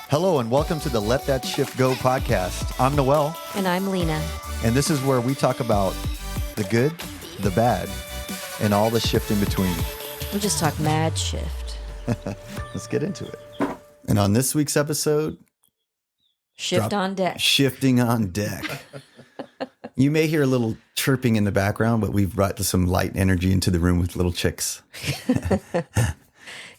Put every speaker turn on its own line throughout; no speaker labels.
Hello and welcome to the Let That Shift Go podcast. I'm Noel.
And I'm Lena.
And this is where we talk about the good, the bad, and all the shift in between.
We'll just talk mad shift.
Let's get into it. And on this week's episode,
On deck.
Shifting on deck. You may hear a little chirping in the background, but we've brought some light energy into the room with little chicks.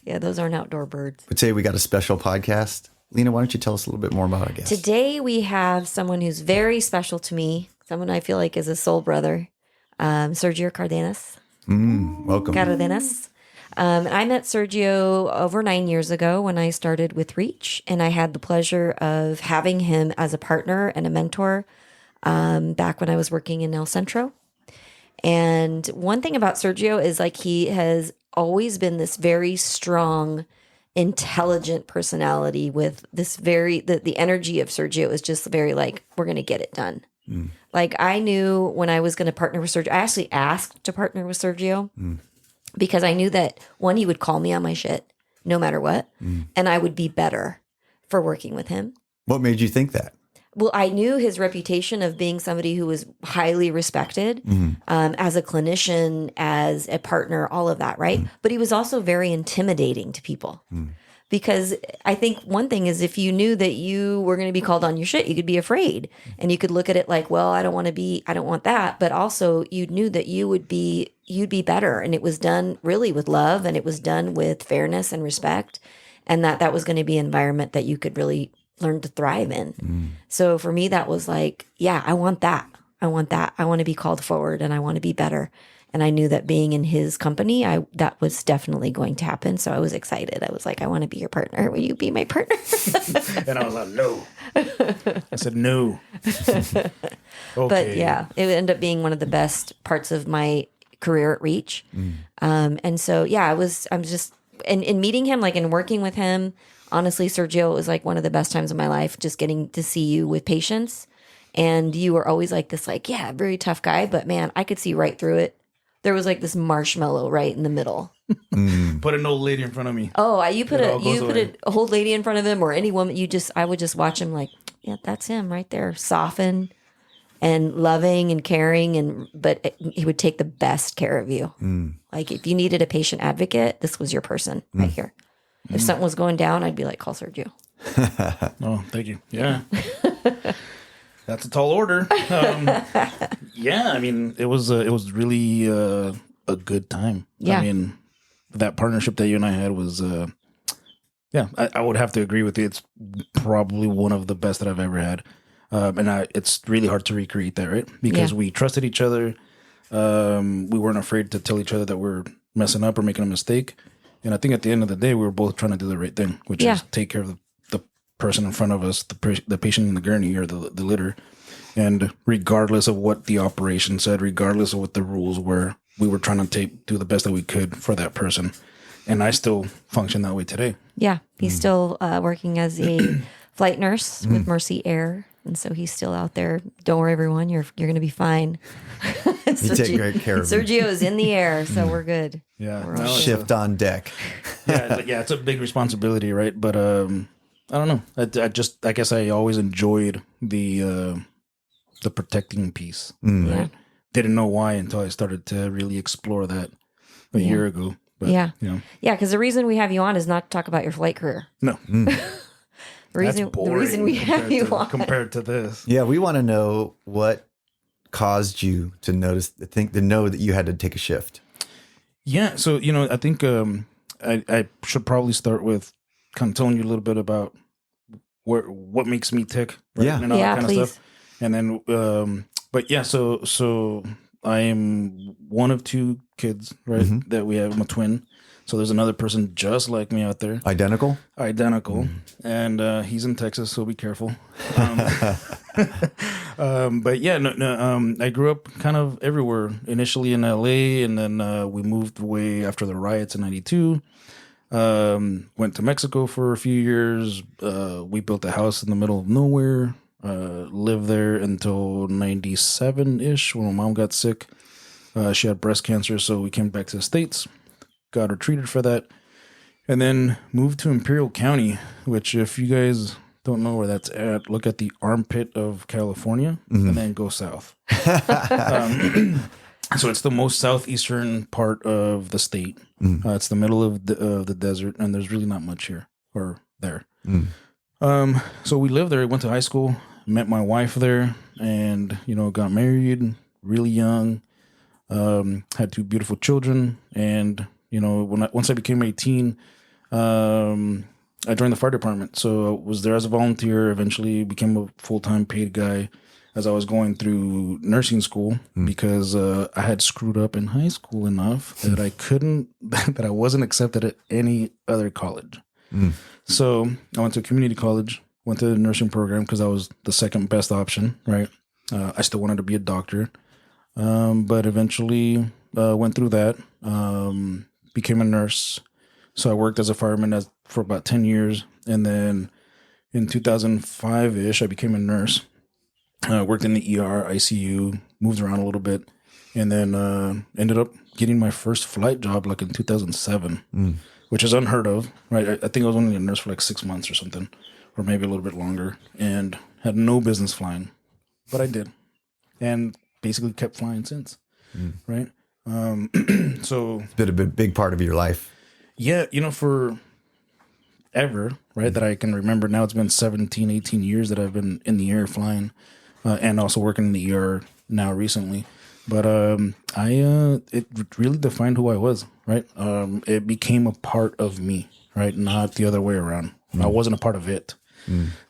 Yeah, those aren't outdoor birds.
But today we got a special podcast. Lena, why don't you tell us a little bit more about our guest?
Today we have someone who's very special to me, someone I feel like is a soul brother, Sergio Cardenas.
Welcome.
Cardenas. I met Sergio over 9 years ago when I started with Reach, and I had the pleasure of having him as a partner and a mentor back when I was working in El Centro. And one thing about Sergio is like he has always been this very strong, intelligent personality with this the energy of Sergio is just very like, we're going to get it done. Like I knew when I was going to partner with Sergio, I actually asked to partner with Sergio because I knew that one, he would call me on my shit no matter what. And I would be better for working with him.
What made you think that?
Well, I knew his reputation of being somebody who was highly respected as a clinician, as a partner, all of that, right? But he was also very intimidating to people because I think one thing is if you knew that you were going to be called on your shit, you could be afraid and you could look at it like, well, I don't want that. But also you knew that you'd be better. And it was done really with love and it was done with fairness and respect. And that was going to be an environment that you could really learn to thrive in. So for me, that was like, yeah, I want that. I want to be called forward and I want to be better. And I knew that being in his company, that was definitely going to happen. So I was excited. I was like, I want to be your partner. Will you be my partner?
And I was like, no. I said, no. Okay.
But yeah, it ended up being one of the best parts of my career at Reach. And so, yeah, I'm just, in meeting him, like in working with him, honestly, Sergio, it was like one of the best times of my life, just getting to see you with patience. And you were always like this, like, yeah, very tough guy. But man, I could see right through it. There was like this marshmallow right in the middle.
Put an old lady in front of me.
Oh, you put an old lady in front of him or any woman. I would just watch him like, yeah, that's him right there. Soften and loving and caring. But he would take the best care of you. Like if you needed a patient advocate, this was your person right here. If something was going down, I'd be like, call Sergio.
Oh, thank you. Yeah. That's a tall order. Yeah, I mean, it was really a good time.
Yeah.
I mean, that partnership that you and I had was, I would have to agree with you. It's probably one of the best that I've ever had. It's really hard to recreate that, right? Because we trusted each other. We weren't afraid to tell each other that we're messing up or making a mistake. And I think at the end of the day, we were both trying to do the right thing, which is take care of the person in front of us, the patient in the gurney or the litter. And regardless of what the operation said, regardless of what the rules were, we were trying to do the best that we could for that person. And I still function that way today. Yeah.
He's still working as a flight nurse with Mercy Air. And so he's still out there. Don't worry, everyone. You're going to be fine.
You take great care of him.
Sergio is in the air, so we're good.
Yeah.
Shift on deck.
Yeah, it's a big responsibility, right? But I don't know. I guess I always enjoyed the protecting piece. Right? Didn't know why until I started to really explore that a year ago. But,
yeah, because the reason we have you on is not to talk about your flight career.
No.
The reason we have you on
compared to this.
Yeah, we want to know what caused you to know that you had to take a shift.
Yeah, so I think I should probably start with kind of telling you a little bit about what makes me tick, right?
Yeah,
and all that kind
please.
of stuff. And then, but yeah, so I am one of two kids, right? That we have. I'm a twin. So there's another person just like me out there.
Identical.
And he's in Texas, so be careful. But yeah, I grew up kind of everywhere. Initially in LA, and then we moved away after the riots in '92. Went to Mexico for a few years. We built a house in the middle of nowhere. Lived there until '97-ish when my mom got sick. She had breast cancer, so we came back to the States. Got her treated for that. And then moved to Imperial County, which if you guys don't know where that's at, look at the armpit of California and then go south. So it's the most southeastern part of the state. It's the middle of the desert, and there's really not much here or there. So we lived there. Went to high school, met my wife there, and got married really young. Had 2 beautiful children, and once I became 18, I joined the fire department. So I was there as a volunteer. Eventually, became a full-time paid guy as I was going through nursing school because I had screwed up in high school enough that that I wasn't accepted at any other college. So I went to a community college, went to the nursing program because that was the second best option, right? I still wanted to be a doctor, but eventually went through that, became a nurse. So I worked as a fireman for about 10 years. And then in 2005-ish, I became a nurse. Worked in the ER, ICU, moved around a little bit, and then ended up getting my first flight job like in 2007, which is unheard of, right? I think I was only a nurse for like 6 months or something, or maybe a little bit longer, and had no business flying, but I did, and basically kept flying since, right? So
It's been a big part of your life.
Yeah, for ever, right, that I can remember. Now it's been 17, 18 years that I've been in the air flying, and also working in the ER now recently. But it really defined who I was, right? It became a part of me, right? Not the other way around. I wasn't a part of it.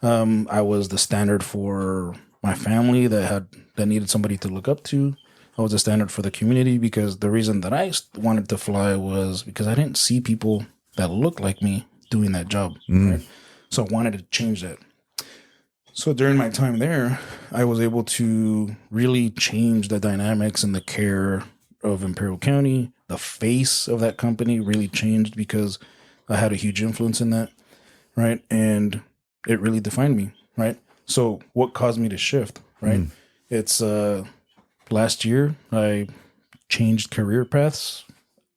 I was the standard for my family that needed somebody to look up to. I was a standard for the community because the reason that I wanted to fly was because I didn't see people that looked like me doing that job. Right? So I wanted to change that. So during my time there, I was able to really change the dynamics and the care of Imperial County. The face of that company really changed because I had a huge influence in that, right? And it really defined me, right? So what caused me to shift, right? It's last year I changed career paths,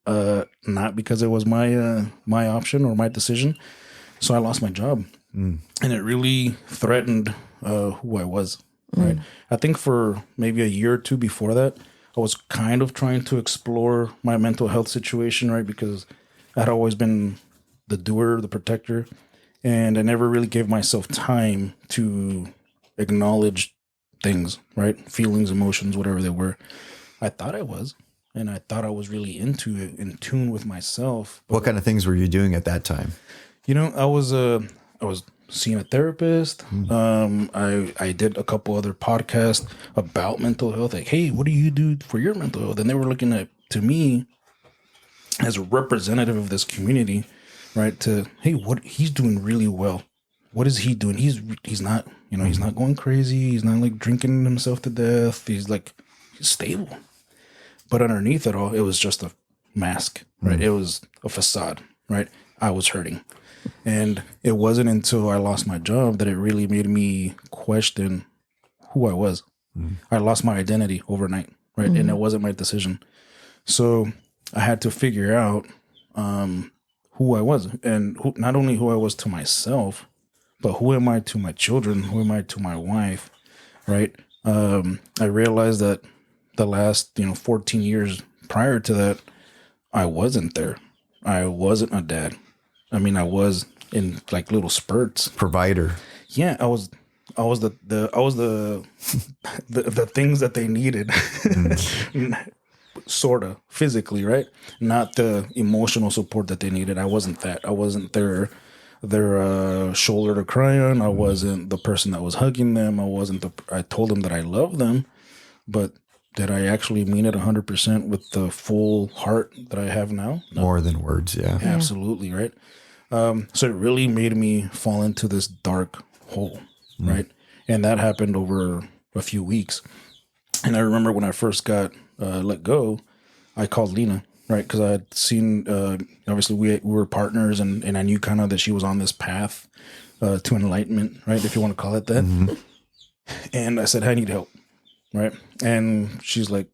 not because it was my option or my decision. So I lost my job, and it really threatened who I was. Right. I think for maybe a year or two before that, I was kind of trying to explore my mental health situation, right? Because I had always been the doer, the protector, and I never really gave myself time to acknowledge things, right? Feelings, emotions, whatever they were. I thought I was, and I thought I was really into it, in tune with myself.
What kind of things were you doing at that time?
I was seeing a therapist. I did a couple other podcasts about mental health. Like, hey, what do you do for your mental health? And they were looking at to me as a representative of this community, right? To, hey, what he's doing really well. What is he doing? He's not, he's not going crazy. He's not like drinking himself to death. He's stable. But underneath it all, it was just a mask, right? It was a facade, right? I was hurting. And it wasn't until I lost my job that it really made me question who I was. I lost my identity overnight, right? And it wasn't my decision. So I had to figure out who I was, and not only who I was to myself, but who am I to my children? Who am I to my wife, right? I realized that the last 14 years prior to that, I wasn't there. I wasn't a dad. I mean, I was in like little spurts.
Provider.
Yeah, I was the things that they needed, sort of physically, right? Not the emotional support that they needed. I wasn't that. I wasn't their shoulder to cry on. I wasn't the person that was hugging them. I told them that I love them, but did I actually mean it 100% with the full heart that I have now? No.
More than words, yeah.
Absolutely, right? So it really made me fall into this dark hole, right? And that happened over a few weeks. And I remember when I first got let go, I called Lena, right? Because I had seen, obviously we were partners, and I knew kind of that she was on this path to enlightenment, right? If you want to call it that. And I said, I need help, right? And she's like,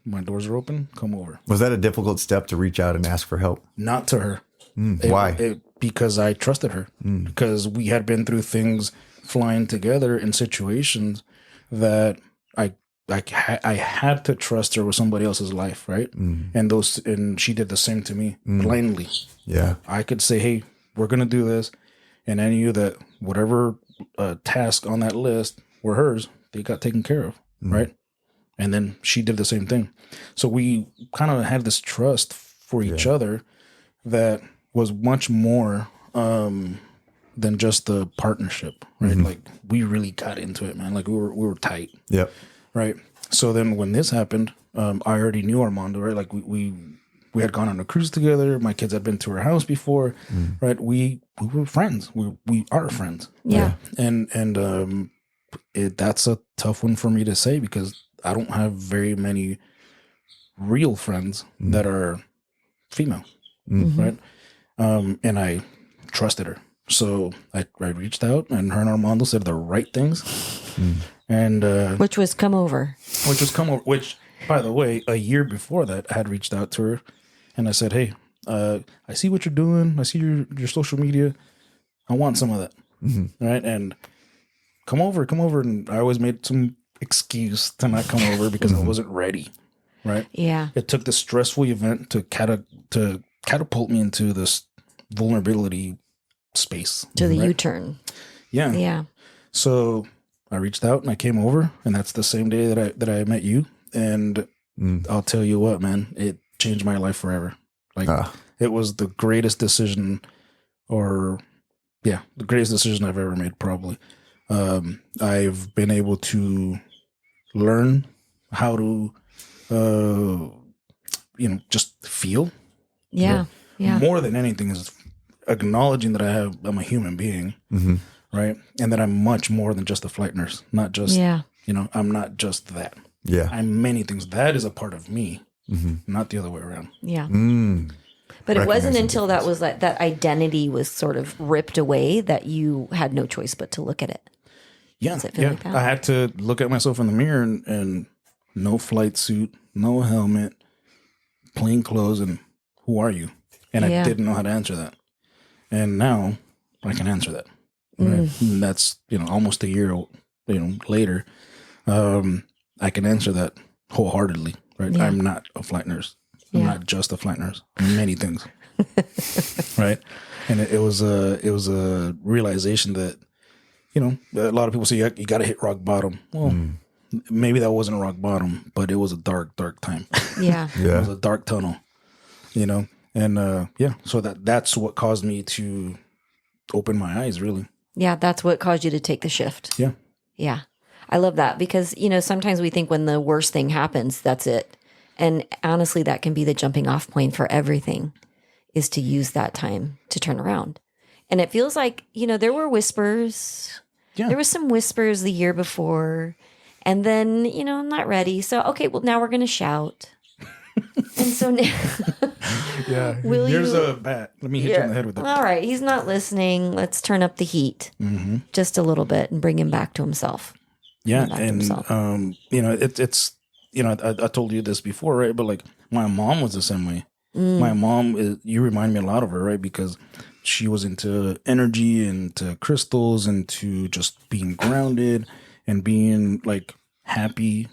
my doors are open, come over.
Was that a difficult step to reach out and ask for help?
Not to her.
Why?
Because I trusted her. Because we had been through things flying together in situations that I had to trust her with somebody else's life, right? And she did the same to me blindly.
Yeah.
I could say, "Hey, we're gonna do this," and I knew that whatever task on that list were hers, they got taken care of, right? And then she did the same thing. So we kind of had this trust for each other that was much more than just the partnership, right? Like we really got into it, man. Like we were tight.
Yep.
Right. So then when this happened, I already knew Armando, right? Like we had gone on a cruise together. My kids had been to her house before, right? We were friends. We are friends.
Yeah.
Right? And that's a tough one for me to say because I don't have very many real friends that are female, right? And I trusted her. So I reached out, and her and Armando said the right things. And
Which was come over.
Which, by the way, a year before that, I had reached out to her, and I said, "Hey, I see what you're doing. I see your social media. I want some of that, right? And come over." And I always made some excuse to not come over because I wasn't ready, right?
Yeah.
It took this stressful event to catapult me into this vulnerability space
To the
right?
U-turn.
Yeah.
Yeah.
So I reached out and I came over, and that's the same day that I met you. And I'll tell you what, man, it changed my life forever. Like it was the greatest decision, the greatest decision I've ever made, probably. I've been able to learn how to, just feel.
Yeah. Yeah.
More than anything is acknowledging that I'm a human being, right? And that I'm much more than just a flight nurse. Not just, I'm not just that.
Yeah.
I'm many things. That is a part of me, not the other way around.
Yeah. But it wasn't until that was like that identity was sort of ripped away that you had no choice but to look at it.
Yeah.
Does it feel like that?
I had to look at myself in the mirror and no flight suit, no helmet, plain clothes, and who are you? And I didn't know how to answer that. And now I can answer that. Right? And that's, almost a year, later. I can answer that wholeheartedly, right?
Yeah.
I'm not a flight nurse. I'm not just a flight nurse. Many things. Right? And it was a realization that, a lot of people say you got to hit rock bottom. Well, maybe that wasn't a rock bottom, but it was a dark, dark time.
Yeah.
It was a dark tunnel, And so that's what caused me to open my eyes, really.
Yeah, that's what caused you to take the shift.
Yeah.
Yeah. I love that because, sometimes we think when the worst thing happens, that's it. And honestly, that can be the jumping off point for everything, is to use that time to turn around. And it feels like, there were whispers.
Yeah.
There was some whispers the year before. And then, I'm not ready. So, okay, well, now we're going to shout. And so now,
here's a bat. Let me hit you on the head with it.
All right, he's not listening. Let's turn up the heat just a little bit and bring him back to himself.
Yeah, and it's I told you this before, right? But like my mom was the same way. My mom, you remind me a lot of her, right? Because she was into energy, into crystals, into just being grounded and being like happy,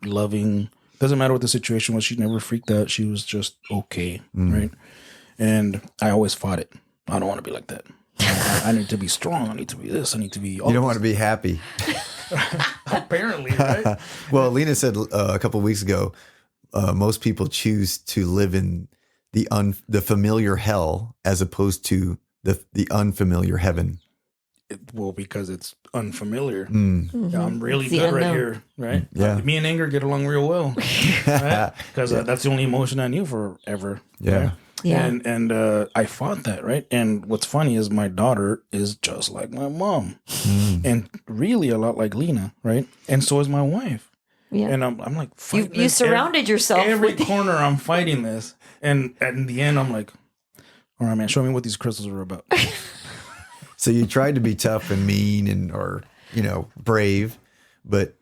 loving. Doesn't matter what the situation was. She never freaked out. She was just okay, right? And I always fought it. I don't want to be like that. I need to be strong. I need to be this. I need to be all
You don't want to be happy.
Apparently, right?
Well, Lena said a couple of weeks ago, most people choose to live in the familiar hell as opposed to the unfamiliar heaven.
Because it's unfamiliar. I'm really good right here, right?
Yeah.
Me and anger get along real well, right? Because that's the only emotion I knew forever.
Yeah.
Right?
Yeah.
And I fought that, right? And what's funny is my daughter is just like my mom, and really a lot like Lena, right? And so is my wife.
Yeah.
And I'm like, fighting
you
this
surrounded yourself
every
with
corner. I'm fighting this, and in the end, I'm like, all right, man, show me what these crystals are about.
So you tried to be tough and mean or brave, but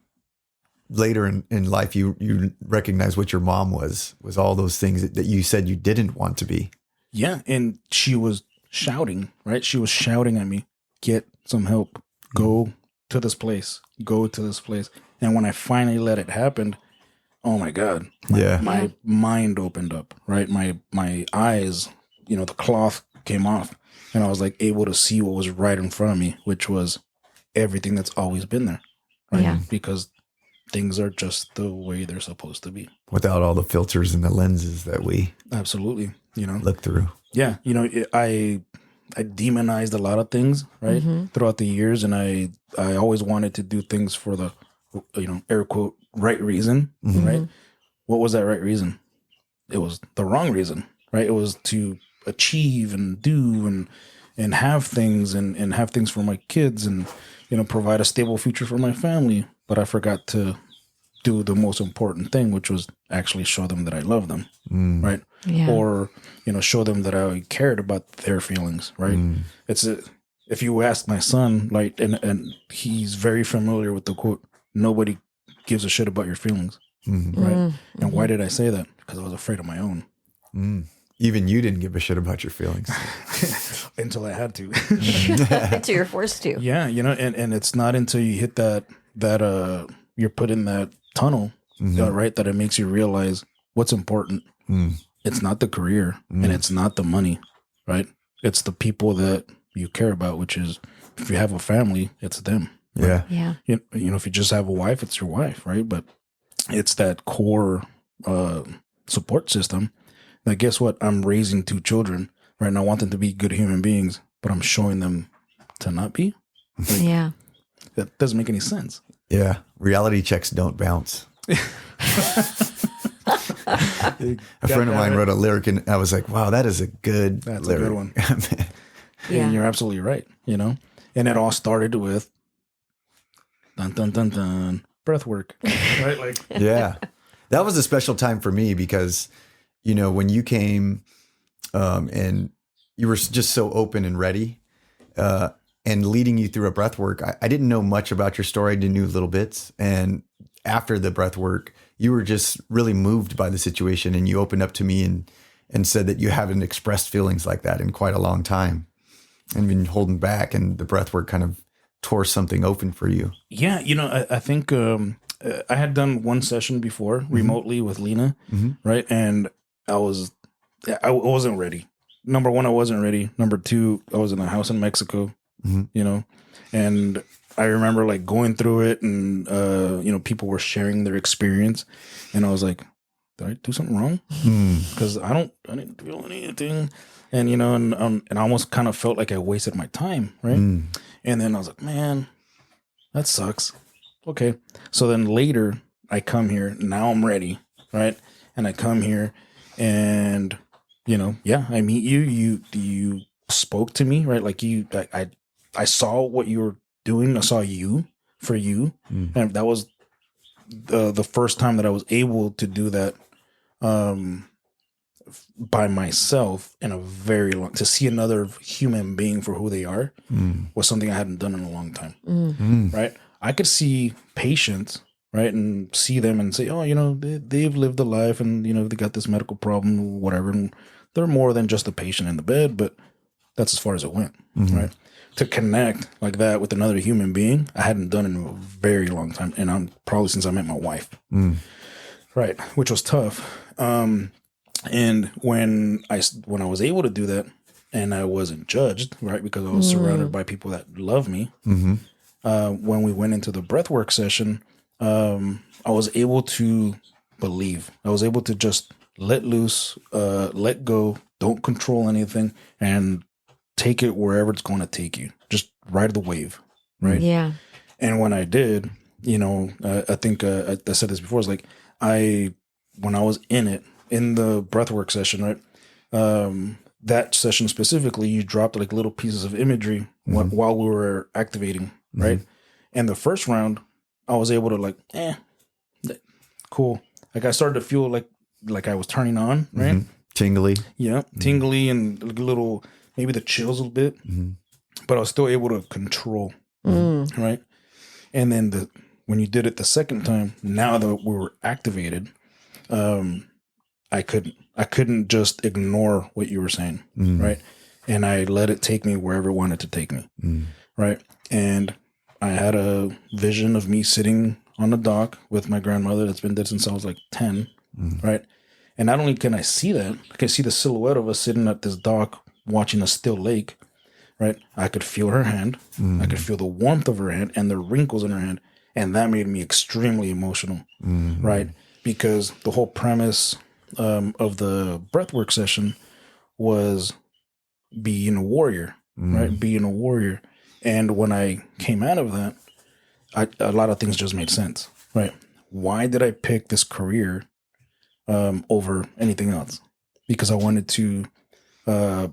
later in life you recognize what your mom was all those things that you said you didn't want to be.
Yeah. And she was shouting, right? She was shouting at me, get some help, go to this place, go to this place. And when I finally let it happen, oh my God, my mind opened up, right? My eyes, the cloth came off, and I was like able to see what was right in front of me, which was everything that's always been there, right?
Yeah.
Because things are just the way they're supposed to be.
Without all the filters and the lenses that we
Absolutely,
look through.
Yeah, I demonized a lot of things, right, throughout the years, and I always wanted to do things for the, air quote, right reason, right? What was that right reason? It was the wrong reason, right? It was to achieve and do and have things and have things for my kids and, provide a stable future for my family. But I forgot to do the most important thing, which was actually show them that I love them, right?
Yeah.
Or, show them that I cared about their feelings, right? If you ask my son, like, and he's very familiar with the quote, nobody gives a shit about your feelings, right? And why did I say that? Because I was afraid of my own.
Even you didn't give a shit about your feelings.
Until I had to.
Until you're forced to.
Yeah, and it's not until you hit that you're put in that tunnel, right, that it makes you realize what's important. It's not the career and it's not the money, right? It's the people that you care about, which is, if you have a family, it's them. Right?
Yeah.
If you just have a wife, it's your wife, right? But it's that core support system. Like, guess what? I'm raising 2 children, right? And I want them to be good human beings, but I'm showing them to not be. Like,
Yeah.
that doesn't make any sense.
Yeah. Reality checks don't bounce. A friend of mine wrote a lyric and I was like, wow, that is a good
That's
lyric.
a good one.
Yeah.
And you're absolutely right, And it all started with dun dun dun dun breath work. Right? Like,
Yeah. That was a special time for me because, when you came and you were just so open and ready and leading you through a breath work, I didn't know much about your story. I knew little bits. And after the breath work, you were just really moved by the situation and you opened up to me and said that you haven't expressed feelings like that in quite a long time and been holding back, and the breath work kind of tore something open for you.
yeah, I think I had done one session before remotely with Lena, right? And I wasn't ready. Number one, I wasn't ready. Number two, I was in a house in Mexico, and I remember like going through it and, people were sharing their experience and I was like, did I do something wrong? Because I didn't feel anything. And, and I almost kind of felt like I wasted my time. Right. And then I was like, man, that sucks. Okay. So then later I come here. Now I'm ready. Right. And I come here and, I meet you. You spoke to me, right? Like I saw what you were doing. I saw you for you. And that was the first time that I was able to do that by myself in a very long, to see another human being for who they are was something I hadn't done in a long time. Right. I could see patients, right, and see them and say, oh, they've lived a life and, they got this medical problem, whatever. And they're more than just a patient in the bed, but that's as far as it went. Right. To connect like that with another human being, I hadn't done it in a very long time. And I'm probably since I met my wife. Right. Which was tough. And when I was able to do that and I wasn't judged, right, because I was surrounded by people that love me. When we went into the breathwork session, I was able to believe. I was able to just let loose, let go, don't control anything, and take it wherever it's going to take you. Just ride the wave, right?
Yeah.
And when I did, I think I said this before. It's like when I was in it, in the breathwork session, right? That session specifically, you dropped like little pieces of imagery while we were activating, right? And the first round, I was able to cool. Like I started to feel like I was turning on, right?
Tingly.
Yeah, tingly and a little, maybe the chills a little bit, but I was still able to control, right? And then when you did it the second time, now that we were activated, I I couldn't just ignore what you were saying, right? And I let it take me wherever it wanted to take me, right? And I had a vision of me sitting on a dock with my grandmother that's been dead since I was like 10, right? And not only can I see that, I can see the silhouette of us sitting at this dock watching a still lake, right? I could feel her hand. I could feel the warmth of her hand and the wrinkles in her hand. And that made me extremely emotional, right? Because the whole premise of the breathwork session was being a warrior, right? Being a warrior. And when I came out of that, a lot of things just made sense, right? Why did I pick this career over anything else? Because I wanted to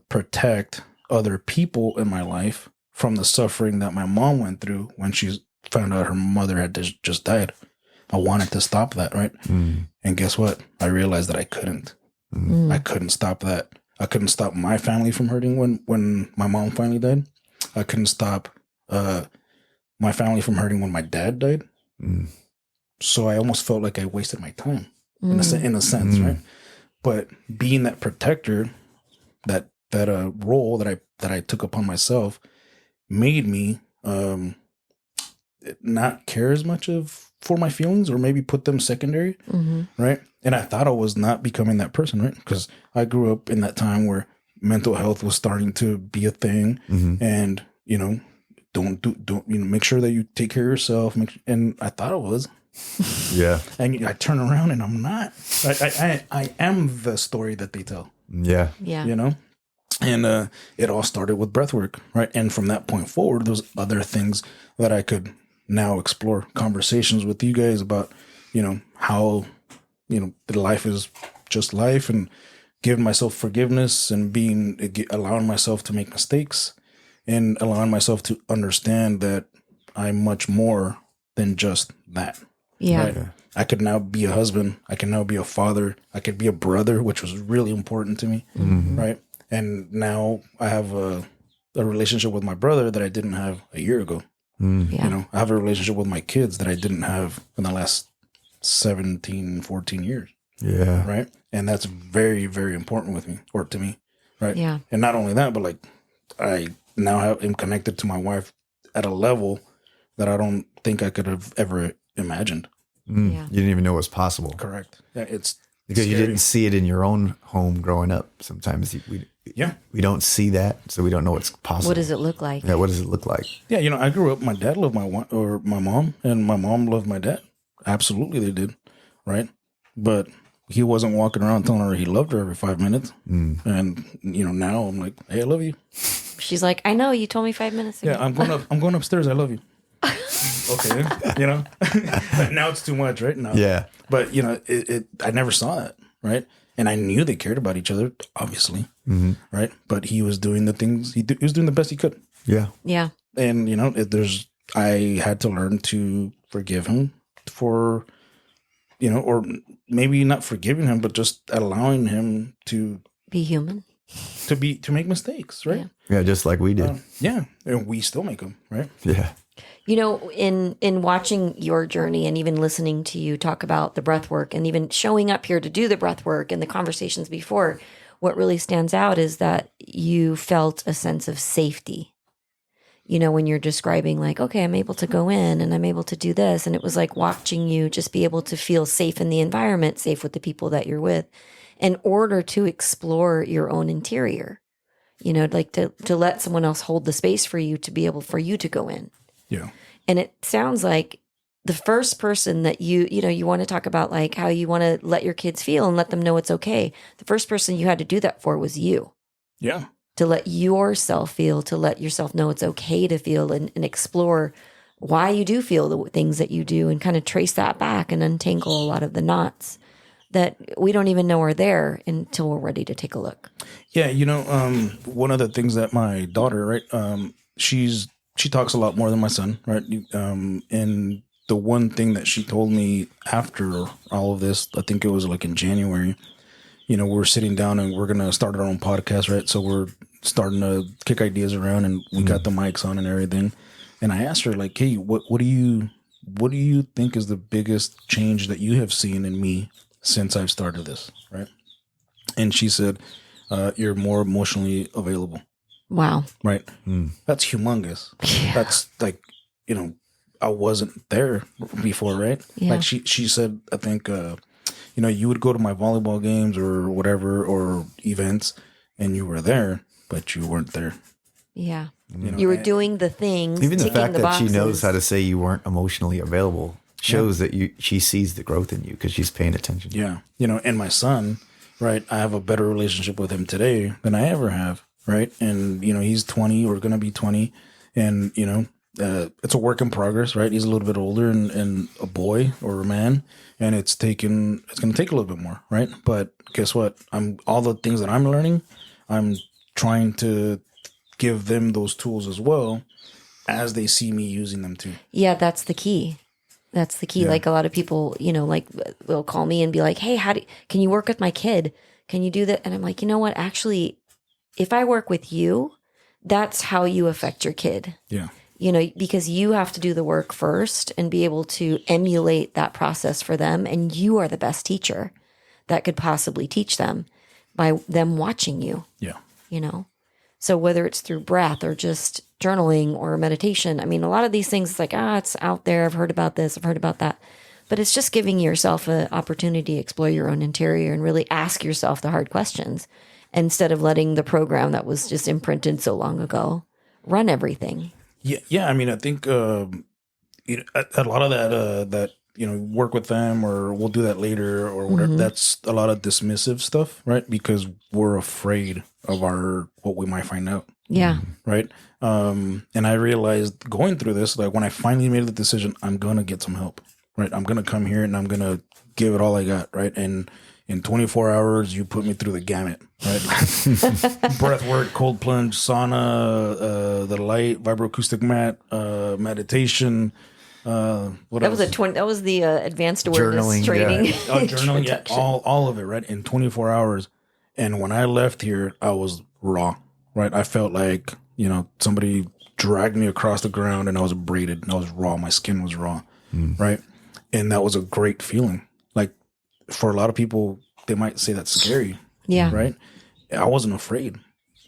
protect other people in my life from the suffering that my mom went through when she found out her mother had just died. I wanted to stop that, right? And guess what? I realized that I couldn't. I couldn't stop that. I couldn't stop my family from hurting when my mom finally died. I couldn't stop my family from hurting when my dad died. So I almost felt like I wasted my time in a sense, right? But being that protector, that role that I took upon myself, made me not care as much for my feelings, or maybe put them secondary, right? And I thought I was not becoming that person, right? Because I grew up in that time where mental health was starting to be a thing, and don't make sure that you take care of yourself. And I thought I was.
Yeah.
And I turn around and I'm not. I am the story that they tell.
Yeah.
Yeah.
And it all started with breathwork, right? And from that point forward, there's other things that I could now explore, conversations with you guys about, how, life is just life, and giving myself forgiveness and allowing myself to make mistakes, and allowing myself to understand that I'm much more than just that.
Yeah.
Right? I could now be a husband. I can now be a father. I could be a brother, which was really important to me. Right. And now I have a relationship with my brother that I didn't have a year ago.
Yeah.
I have a relationship with my kids that I didn't have in the last 17, 14 years.
Yeah.
Right. And that's very, very important with me, or to me. Right.
Yeah.
And not only that, but like I now am connected to my wife at a level that I don't think I could have ever imagined.
Yeah.
You didn't even know it was possible.
Correct. Yeah, it's
Because you
scary.
didn't see it in your own home growing up. Sometimes we don't see that, so we don't know what's possible.
What does it look like?
Yeah, what does it look like?
Yeah, I grew up. My dad loved my mom, and my mom loved my dad. Absolutely, they did. Right, but he wasn't walking around telling her he loved her every 5 minutes. And now I'm like, hey, I love you.
She's like, I know you told me 5 minutes ago.
Yeah, I'm going upstairs. I love you. Okay, But now it's too much, right? No.
Yeah.
But I never saw that, right? And I knew they cared about each other, obviously, right? But he was doing the things he was doing the best he could.
Yeah.
Yeah.
And I had to learn to forgive him for, or maybe not forgiving him, but just allowing him to
Be human.
to make mistakes, right?
Yeah, just like we did.
Yeah, and we still make them, right?
Yeah.
In watching your journey and even listening to you talk about the breath work and even showing up here to do the breath work and the conversations before, what really stands out is that you felt a sense of safety. When you're describing like, okay, I'm able to go in and I'm able to do this. And it was like watching you just be able to feel safe in the environment, safe with the people that you're with, in order to explore your own interior, like to let someone else hold the space for you to be able for you to go in.
Yeah.
And it sounds like the first person that you want to talk about like how you want to let your kids feel and let them know it's okay. The first person you had to do that for was you.
Yeah.
To let yourself feel, to let yourself know it's okay to feel and explore why you do feel the things that you do and kind of trace that back and untangle a lot of the knots that we don't even know are there until we're ready to take a look.
Yeah. One of the things that my daughter, right, she talks a lot more than my son, right? And the one thing that she told me after all of this, I think it was like in January, we're sitting down and we're going to start our own podcast, right? So we're starting to kick ideas around and we got the mics on and everything. And I asked her like, hey, what do you think is the biggest change that you have seen in me since I've started this, right? and she said, "You're more emotionally available."
Wow.
Right? That's humongous.
Yeah.
That's like, I wasn't there before, right?
Yeah.
Like she said, I think, you would go to my volleyball games or whatever, or events, and you were there, but you weren't there.
Yeah. You were doing the things,
Even the
ticking
fact
the
that
boxes.
she knows how to say you weren't emotionally available shows that she sees the growth in you because she's paying attention.
Yeah. And my son, right? I have a better relationship with him today than I ever have. Right. And, he's 20 or going to be 20. And, it's a work in progress, right? He's a little bit older and a boy or a man. And it's going to take a little bit more. Right. But guess what? All the things that I'm learning, I'm trying to give them those tools as well as they see me using them too.
Yeah, that's the key. That's the key.
Yeah.
Like a lot of people, like will call me and be like, "Hey, can you work with my kid? Can you do that?" And I'm like, you know what? Actually, if I work with you, that's how you affect your kid.
Yeah.
Because you have to do the work first and be able to emulate that process for them. And you are the best teacher that could possibly teach them by them watching you.
Yeah.
So whether it's through breath or just journaling or meditation, I mean, a lot of these things, it's like, it's out there. I've heard about this. I've heard about that. But it's just giving yourself an opportunity to explore your own interior and really ask yourself the hard questions instead of letting the program that was just imprinted so long ago run everything.
Yeah. Yeah. I mean, I think, a lot of that, work with them or we'll do that later or whatever. That's a lot of dismissive stuff, right? Because we're afraid of what we might find out.
Yeah.
Right. And I realized going through this, like when I finally made the decision, I'm going to get some help, right? I'm going to come here and I'm going to give it all I got. Right. And in 24 hours, you put me through the gamut, right? Breath work, cold plunge, sauna, the light, vibroacoustic mat, meditation. What
That
else?
that was the advanced awareness
Journaling,
training.
Journaling, yeah, all of it, right? In 24 hours. And when I left here, I was raw, right? I felt like, somebody dragged me across the ground and I was braided and I was raw. My skin was raw, right? And that was a great feeling. Like for a lot of people, they might say that's scary,
Yeah.
right? I wasn't afraid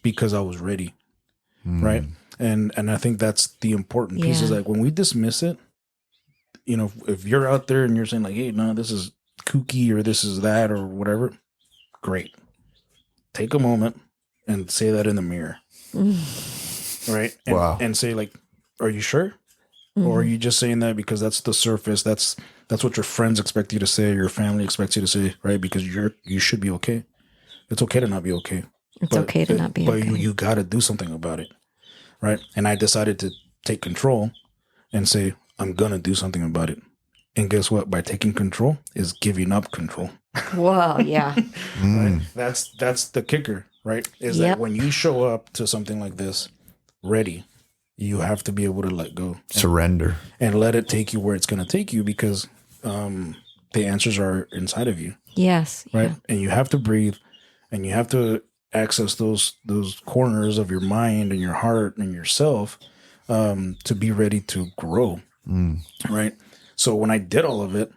because I was ready, right? And I think that's the important piece is like when we dismiss it, if you're out there and you're saying like, hey, no, this is kooky or this is that or whatever, great. Take a moment and say that in the mirror. Right? And say like, are you sure? Or are you just saying that because that's the surface? That's what your friends expect you to say, your family expects you to say, right? Because you should be okay. It's okay to not be okay.
It's okay to not be okay.
But you got to do something about it. Right? And I decided to take control and say, I'm going to do something about it. And guess what? By taking control is giving up control.
Wow, yeah.
Right? That's the kicker, right? Is that when you show up to something like this ready, you have to be able to let go.
Surrender.
And let it take you where it's going to take you because the answers are inside of you.
Yes.
Right?
Yeah.
And you have to breathe and you have to access those corners of your mind and your heart and yourself to be ready to grow. Right? So when I did all of it,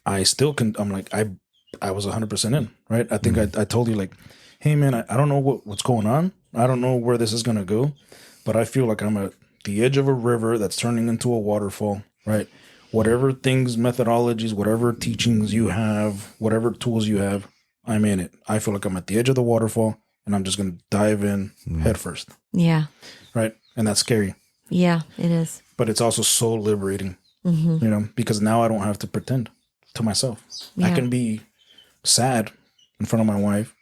I still I'm like, I was 100% in, right? I think I told you like, hey man, I don't know what's going on. I don't know where this is going to go, but I feel like I'm at the edge of a river that's turning into a waterfall, right? Whatever things, methodologies, whatever teachings you have, whatever tools you have, I'm in it. I feel like I'm at the edge of the waterfall and I'm just going to dive in head first.
Yeah.
Right. And that's scary.
Yeah, it is.
But it's also so liberating, because now I don't have to pretend to myself.
Yeah.
I can be sad in front of my wife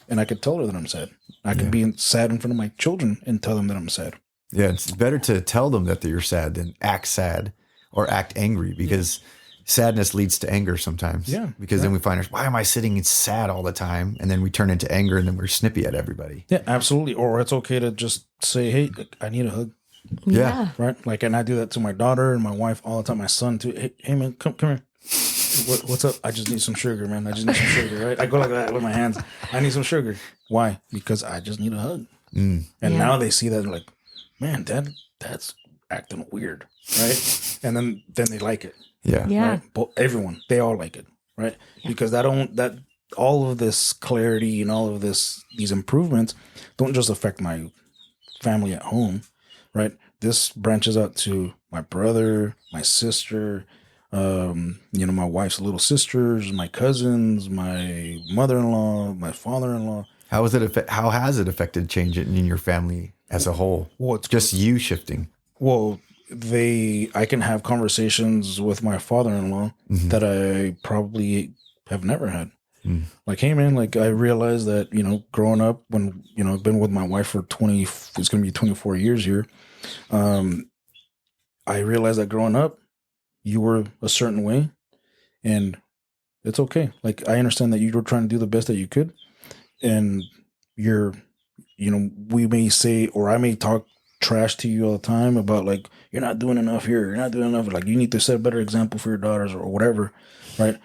and I could tell her that I'm sad. I can be sad in front of my children and tell them that I'm sad.
Yeah, it's better to tell them that you're sad than act sad or act angry because sadness leads to anger sometimes.
Yeah.
Because then we find why am I sitting sad all the time? And then we turn into anger and then we're snippy at everybody.
Yeah, absolutely. Or it's okay to just say, hey, I need a hug.
Yeah.
Right? Like, and I do that to my daughter and my wife all the time. My son too. Hey man, come here. What's up? I just need some sugar, man. I just need some sugar, right? I go like that with my hands. I need some sugar. Why? Because I just need a hug. And now they see that and they're like, man, that's acting weird, right? And then they like it.
Yeah.
Yeah.
Right? But everyone, they all like it, right? Yeah. Because that all of this clarity and all of these improvements don't just affect my family at home, right? This branches out to my brother, my sister, my wife's little sisters, my cousins, my mother-in-law, my father-in-law.
How has it affected change in your family as a whole?
Well, it's
just you shifting.
Well, I can have conversations with my father-in-law that I probably have never had. Like, hey man, like I realized that, growing up when, I've been with my wife for it's going to be 24 years here. I realized that growing up, you were a certain way and it's okay. Like, I understand that you were trying to do the best that you could. And we may say, or I may talk trash to you all the time about like, you're not doing enough here. You're not doing enough. Like, you need to set a better example for your daughters or whatever. Right.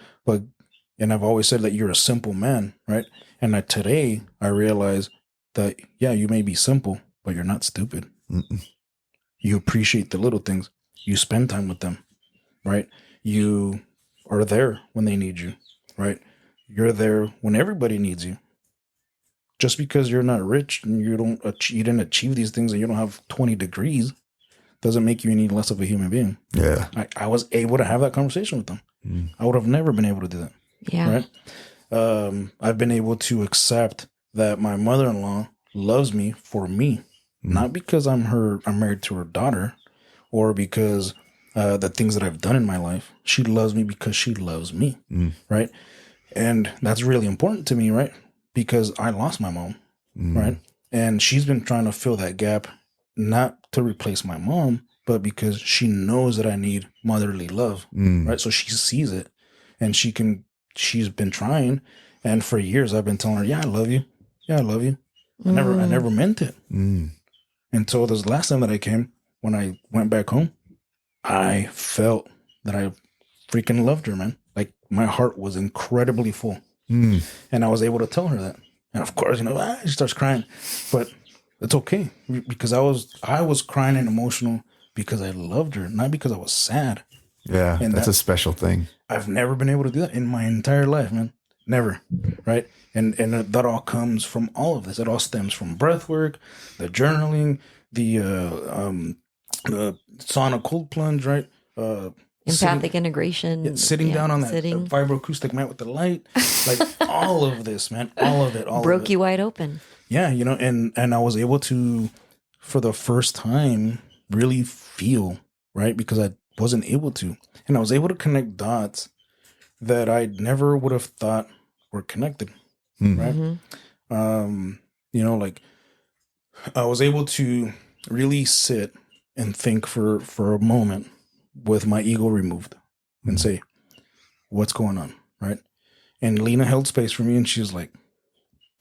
And I've always said that you're a simple man. Right. And today I realize that, yeah, you may be simple, but you're not stupid. Mm-mm. You appreciate the little things. You spend time with them. Right. You are there when they need you. Right. You're there when everybody needs you. Just because you're not rich and you didn't achieve these things and you don't have 20 degrees doesn't make you any less of a human being.
Yeah.
I was able to have that conversation with them. I would have never been able to do that.
Yeah.
Right. I've been able to accept that my mother-in-law loves me for me, not because I'm married to her daughter or because the things that I've done in my life. She loves me because she loves me. Right. And that's really important to me. Right. Because I lost my mom, right? And she's been trying to fill that gap, not to replace my mom, but because she knows that I need motherly love, right? So she sees it and she's been trying. And for years I've been telling her, yeah, I love you. Yeah, I love you. I never meant it. Until this last time that I came, when I went back home, I felt that I freaking loved her, man. Like, my heart was incredibly full. And I was able to tell her that. And of course, she starts crying, but it's okay because I was crying and emotional because I loved her, not because I was sad.
Yeah. And that's a special thing.
I've never been able to do that in my entire life, man. Never. Right. And that all comes from all of this. It all stems from breath work, the journaling, the sauna cold plunge, right?
Empathic integration.
Sitting down on that vibroacoustic mat with the light. Like, all of this, man. All of it.
Broke you wide open.
Yeah, and I was able to, for the first time, really feel, right? Because I wasn't able to. And I was able to connect dots that I never would have thought were connected, right? Like, I was able to really sit and think for a moment with my ego removed and say, what's going on, right? And Lena held space for me and she was like,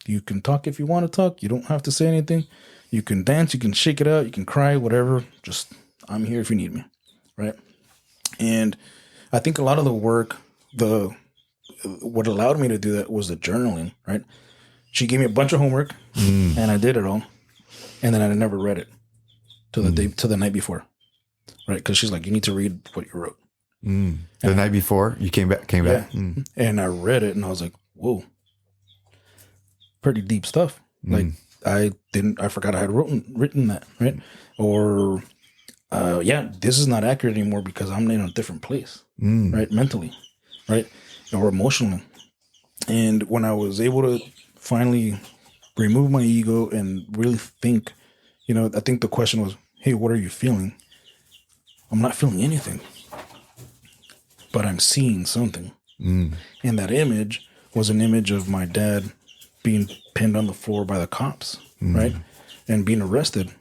you can talk if you want to talk. You don't have to say anything. You can dance, you can shake it out, you can cry, whatever. Just, I'm here if you need me, right? And I think a lot of the work, what allowed me to do that was the journaling, right? She gave me a bunch of homework and I did it all. And then I never read it till the night before. Right, because she's like, you need to read what you wrote.
The night before you came back.
Yeah. And I read it, and I was like, whoa, pretty deep stuff. Like, I forgot I had written that, right? Or, this is not accurate anymore because I'm in a different place, right? Mentally, right, or emotionally. And when I was able to finally remove my ego and really think, I think the question was, hey, what are you feeling? I'm not feeling anything, but I'm seeing something. And that image was an image of my dad being pinned on the floor by the cops, right? And being arrested,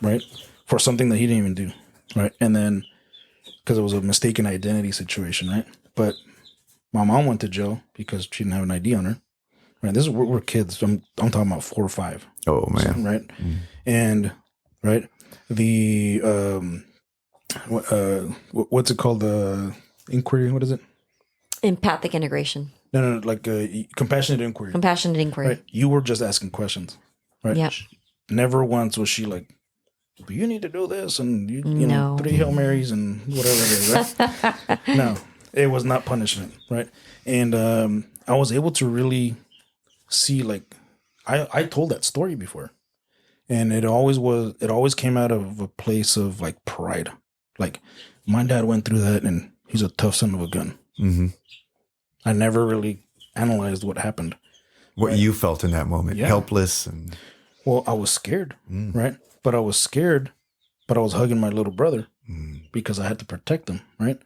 right? For something that he didn't even do, right? And then, because it was a mistaken identity situation, right? But my mom went to jail because she didn't have an ID on her, right? We're kids. I'm talking about 4 or 5.
Oh, man.
Right? And, right, the... what's it called? Inquiry. What is it?
Empathic integration.
No, like compassionate inquiry.
Compassionate inquiry.
Right. You were just asking questions, right?
Yeah.
Never once was she like, you need to do this and you know 3 Hail Marys and whatever it is, right? No, it was not punishment, right? And I was able to really see, like, I told that story before, and it always came out of a place of like pride. Like, my dad went through that, and he's a tough son of a gun.
Mm-hmm.
I never really analyzed what happened.
What
right?
you felt in that moment,
Yeah.
helpless and
Well, I was scared, right? But I was scared, but I was hugging my little brother because I had to protect him, right?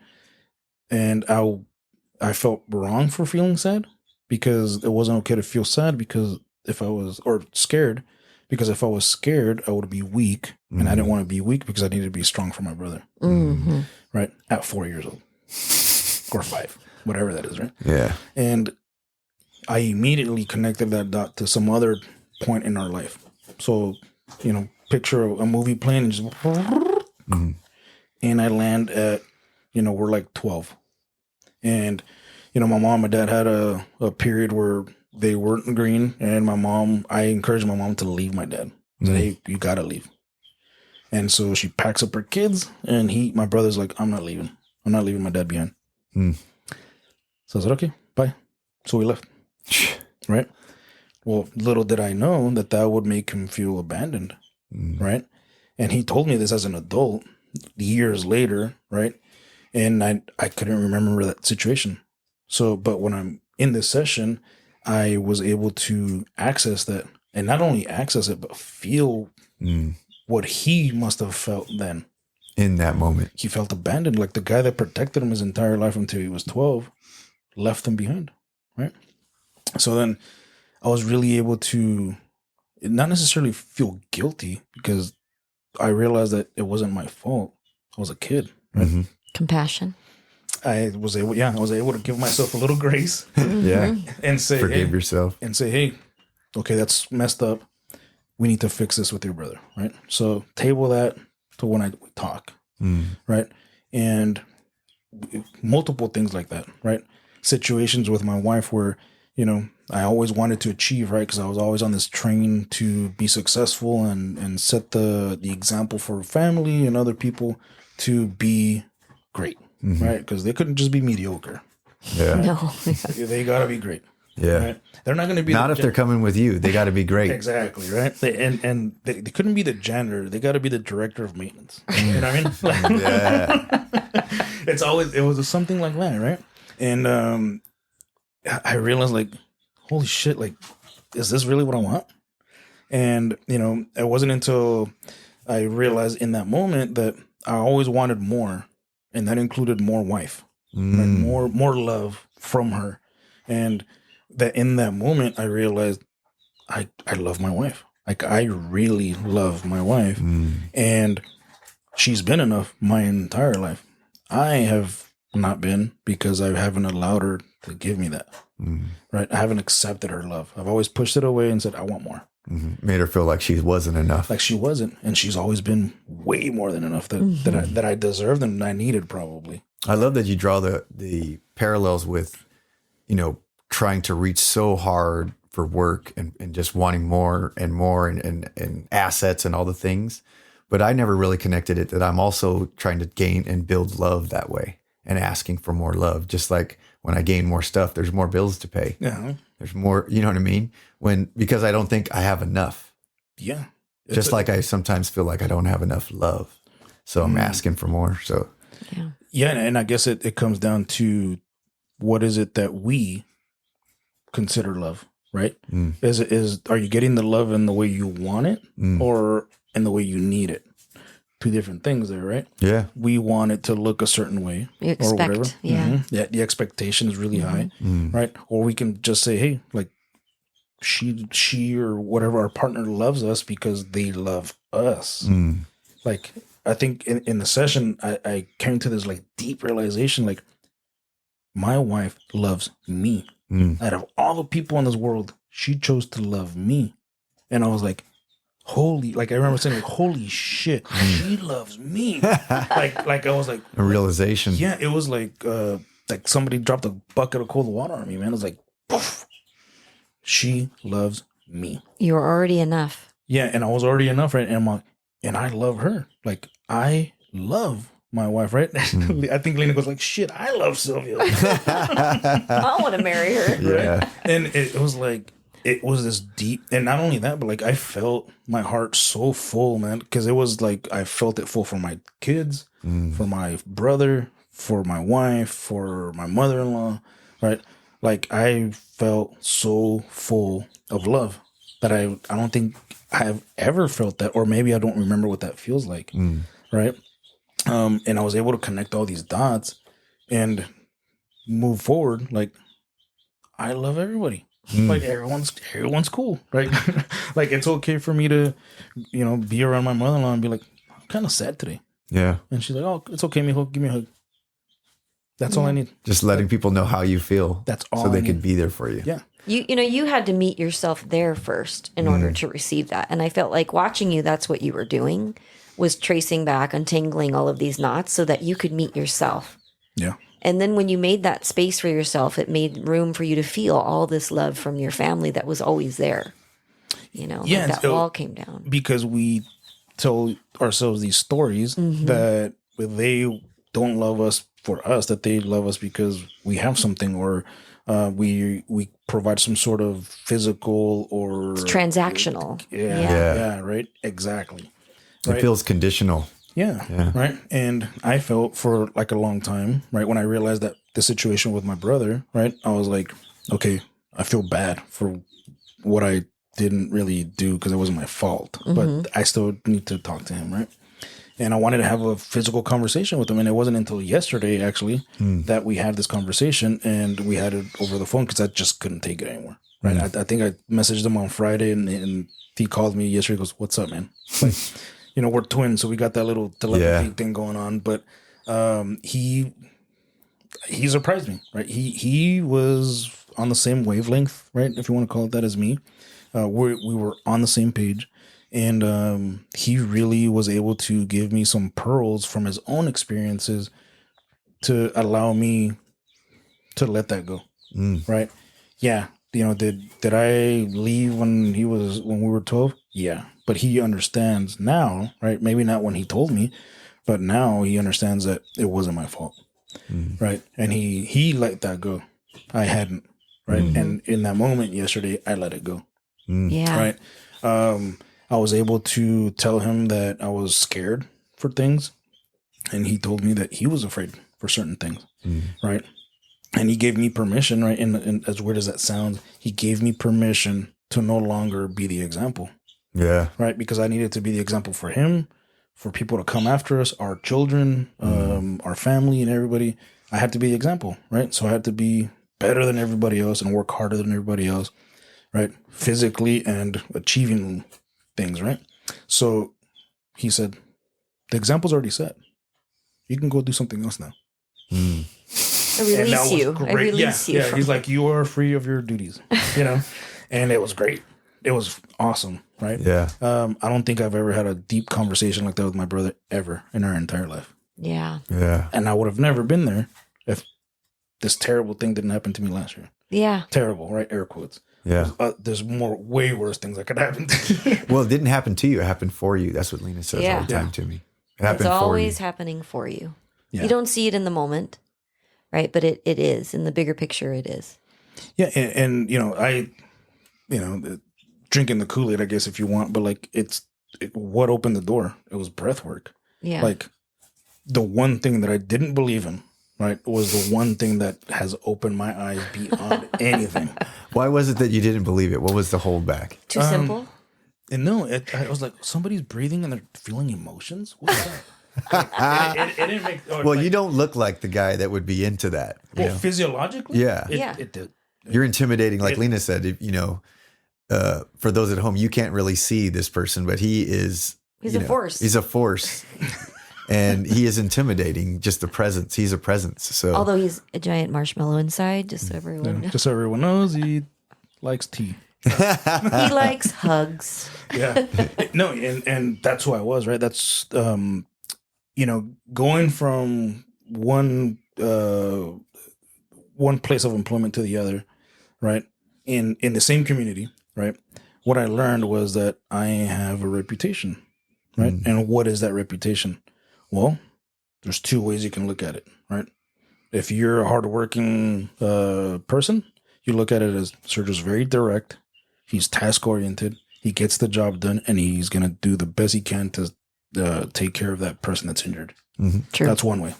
And I felt wrong for feeling sad because it wasn't okay to feel sad because or scared, because if I was scared, I would be weak, and I didn't want to be weak because I needed to be strong for my brother, right? At 4 years old or 5, whatever that is, right?
yeah.
And I immediately connected that dot to some other point in our life. So, picture a movie playing and just, and I land at, we're like 12. And, my mom and my dad had a period where they weren't agreeing. And I encouraged my mom to leave my dad. Said, hey, you got to leave. And so she packs up her kids, and my brother's like, I'm not leaving. I'm not leaving my dad behind. So I said, okay, bye. So we left. Right? Well, little did I know that would make him feel abandoned. Right? And he told me this as an adult years later, right? And I couldn't remember that situation. So, but when I'm in this session, I was able to access that, and not only access it, but feel what he must have felt then.
In that moment.
He felt abandoned. Like the guy that protected him his entire life until he was 12 left him behind, right? So then I was really able to not necessarily feel guilty because I realized that it wasn't my fault. I was a kid, right?
Compassion.
I was able to give myself a little grace.
Yeah.
And say,
forgive yourself.
And say, hey, okay, that's messed up. We need to fix this with your brother, right? So table that to when we talk, right? And multiple things like that, right? Situations with my wife where, I always wanted to achieve, right? Because I was always on this train to be successful and set the example for family and other people to be great, right? Because they couldn't just be mediocre.
Yeah.
No.
They got to be great.
Yeah.
Right? They're not going to be
Not if they're coming with you. They got to be great.
Exactly, right? And they couldn't be the janitor. They got to be the director of maintenance. You know what I mean?
Yeah.
It was something like that, right? And I realized, like, holy shit, like, is this really what I want? And, it wasn't until I realized in that moment that I always wanted more, and that included more wife, right? More love from her. And that in that moment, I realized I love my wife. Like, I really love my wife. And she's been enough my entire life. I have not been because I haven't allowed her to give me that. Right? I haven't accepted her love. I've always pushed it away and said, I want more.
Made her feel like she wasn't enough.
Like she wasn't. And she's always been way more than enough that I deserved and I needed, probably.
I love that you draw the parallels with, trying to reach so hard for work and just wanting more and assets and all the things. But I never really connected it that I'm also trying to gain and build love that way and asking for more love. Just like when I gain more stuff, there's more bills to pay.
Yeah.
There's more, you know what I mean? Because I don't think I have enough.
Yeah.
Just like I sometimes feel like I don't have enough love. So I'm asking for more. So
Yeah.
Yeah. And I guess it comes down to what is it that we consider love, right? Are you getting the love in the way you want it or in the way you need it? Two different things there, right?
yeah.
We want it to look a certain way
You
or
expect,
whatever.
yeah.
Yeah, the expectation is really high, right? Or we can just say, hey, like she or whatever, our partner loves us because they love us. Like, I think in the session, I came to this like deep realization, like, my wife loves me. Out of all the people in this world, she chose to love me. And I was like, I remember saying, like, holy shit, she loves me. like I was like,
A realization.
yeah, it was like somebody dropped a bucket of cold water on me, man. It was like, poof. She loves me.
You're already enough.
Yeah, and I was already enough, right? And I love her. Like, I love my wife, right? I think Lena goes like, shit, I love Sylvia.
I want to marry her.
Yeah.
And it was like, it was this deep, and not only that, but like I felt my heart so full, man, because it was like I felt it full for my kids, for my brother, for my wife, for my mother-in-law, right? Like I felt so full of love that I don't think I've ever felt that, or maybe I don't remember what that feels like, right? And I was able to connect all these dots and move forward. Like I love everybody. Like everyone's cool, right? Like it's okay for me to, be around my mother-in-law and be like, I'm kind of sad today.
Yeah.
And she's like, oh, it's okay, mijo, give me a hug. That's all I need.
Just letting people know how you feel.
That's all
so they
I
could
need.
be there for you.
Yeah.
You had to meet yourself there first in order to receive that. And I felt like watching you, that's what you were doing, was tracing back, untangling all of these knots so that you could meet yourself.
Yeah.
And then when you made that space for yourself, it made room for you to feel all this love from your family that was always there.
Yeah,
like that wall came down.
Because we tell ourselves these stories that they don't love us for us, that they love us because we have something, or we provide some sort of physical or
It's transactional.
Yeah, right? Exactly.
It feels conditional.
Yeah, right. And I felt for like a long time, right, when I realized that the situation with my brother, right, I was like, okay, I feel bad for what I didn't really do because it wasn't my fault, but I still need to talk to him, right? And I wanted to have a physical conversation with him, and it wasn't until yesterday actually that we had this conversation, and we had it over the phone because I just couldn't take it anymore, right? I think I messaged him on Friday, and he called me yesterday. He goes, "What's up, man?" Like, we're twins, so we got that little telepathy thing going on. But he surprised me, right? He was on the same wavelength, right, if you want to call it that, as me. We were on the same page, and he really was able to give me some pearls from his own experiences to allow me to let that go, right? Yeah, did I leave when we were 12? Yeah, but he understands now, right? Maybe not when he told me, but now he understands that it wasn't my fault, right? And he let that go. I hadn't, right? And in that moment yesterday, I let it go.
Yeah.
Right. I was able to tell him that I was scared for things, and he told me that he was afraid for certain things. Right. And he gave me permission, right? And as weird as that sounds, he gave me permission to no longer be the example.
Yeah.
Right. Because I needed to be the example for him, for people to come after us, our children, our family, and everybody. I had to be the example. Right. So I had to be better than everybody else and work harder than everybody else. Right. Physically and achieving things. Right. So he said, the example's already set. You can go do something else now.
I release you.
Great.
I release you.
Yeah. He's like, you are free of your duties, and it was great. It was awesome. Right.
Yeah.
I don't think I've ever had a deep conversation like that with my brother ever in our entire life.
Yeah.
Yeah.
And I would have never been there if this terrible thing didn't happen to me last year.
Yeah.
Terrible, right? Air quotes.
Yeah.
There's way worse things that could happen.
Well, it didn't happen to you. It happened for you. That's what Lena says all the time to me. It happened
It's always
for you.
happening for you.
Yeah.
You don't see it in the moment, right? But it is. In the bigger picture, it is.
Yeah. And drinking the Kool-Aid, I guess, if you want, but like what opened the door? It was breath work.
Yeah.
Like the one thing that I didn't believe in, right, was the one thing that has opened my eyes beyond anything.
Why was it that you didn't believe it? What was the holdback?
Too simple?
And no, I was like, somebody's breathing and they're feeling emotions? What's that? It didn't make...
Well, you don't look like the guy that would be into that.
Well, physiologically?
Yeah.
It did.
You're intimidating. Like Lena said, for those at home, you can't really see this person, but he is...
He's a force.
He's a force. And he is intimidating, just the presence. He's a presence. So,
although he's a giant marshmallow inside, just so everyone knows.
Just so everyone knows, he likes tea.
He likes hugs.
Yeah. No, and that's who I was, right? That's going from one place of employment to the other, right? In the same community, right? What I learned was that I have a reputation, right? And what is that reputation? Well, there's two ways you can look at it, right? If you're a hardworking person, you look at it as Sergio's very direct. He's task oriented. He gets the job done, and he's gonna do the best he can to take care of that person that's injured.
True.
That's one way.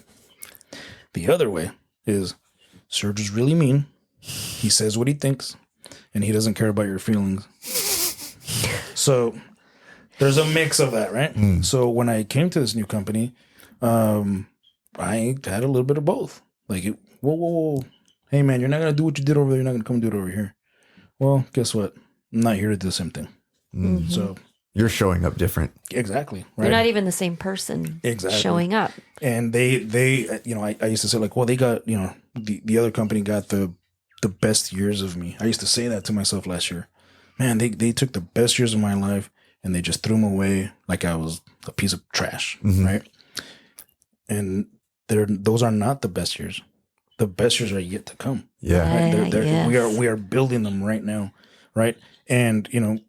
The other way is Sergio's really mean. He says what he thinks, and he doesn't care about your feelings. So there's a mix of that, right? So when I came to this new company, I had a little bit of both. Like, whoa. Hey, man, you're not going to do what you did over there. You're not going to come do it over here. Well, guess what? I'm not here to do the same thing. So
You're showing up different.
exactly. Right.
You're not even the same person showing up.
And they I used to say like, well, they got, the other company got the best years of me. I used to say that to myself last year. Man, they took the best years of my life and they just threw them away like I was a piece of trash, right? And those are not the best years. The best years are yet to come.
Yeah.
Right?
Yes.
We are building them right now, right? And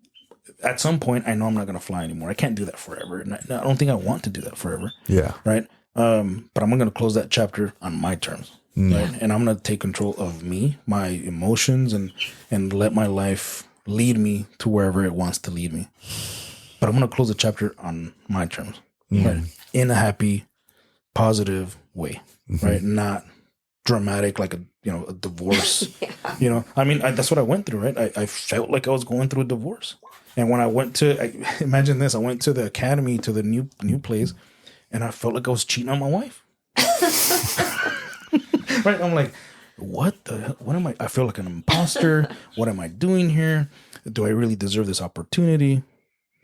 at some point, I know I'm not going to fly anymore. I can't do that forever, and I don't think I want to do that forever.
Yeah.
Right. But I'm going to close that chapter on my terms, right? And I'm going to take control of me, my emotions, and let my life lead me to wherever it wants to lead me. But I'm going to close the chapter on my terms, right? In a happy, positive way, right? Not dramatic like a divorce. I mean, that's what I went through, right? I felt like I was going through a divorce. And when I went to, imagine this, I went to the academy, to the new place, and I felt like I was cheating on my wife. Right? I'm like, what am I? I feel like an imposter. What am I doing here? Do I really deserve this opportunity?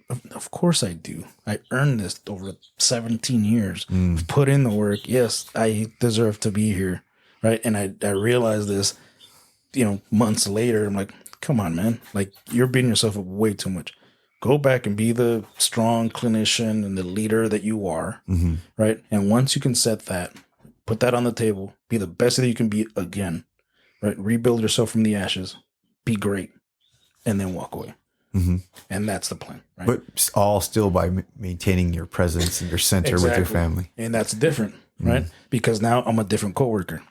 Of course I do. I earned this over 17 years. Put in the work. Yes, I deserve to be here. Right? And I realized this, months later. I'm like, come on, man. Like, you're beating yourself up way too much. Go back and be the strong clinician and the leader that you are. Right? And once you can set that, put that on the table, be the best that you can be again. Right? Rebuild yourself from the ashes. Be great. And then walk away. And that's the plan. Right?
But all still by maintaining your presence and your center with your family.
And that's different, right? Because now I'm a different coworker,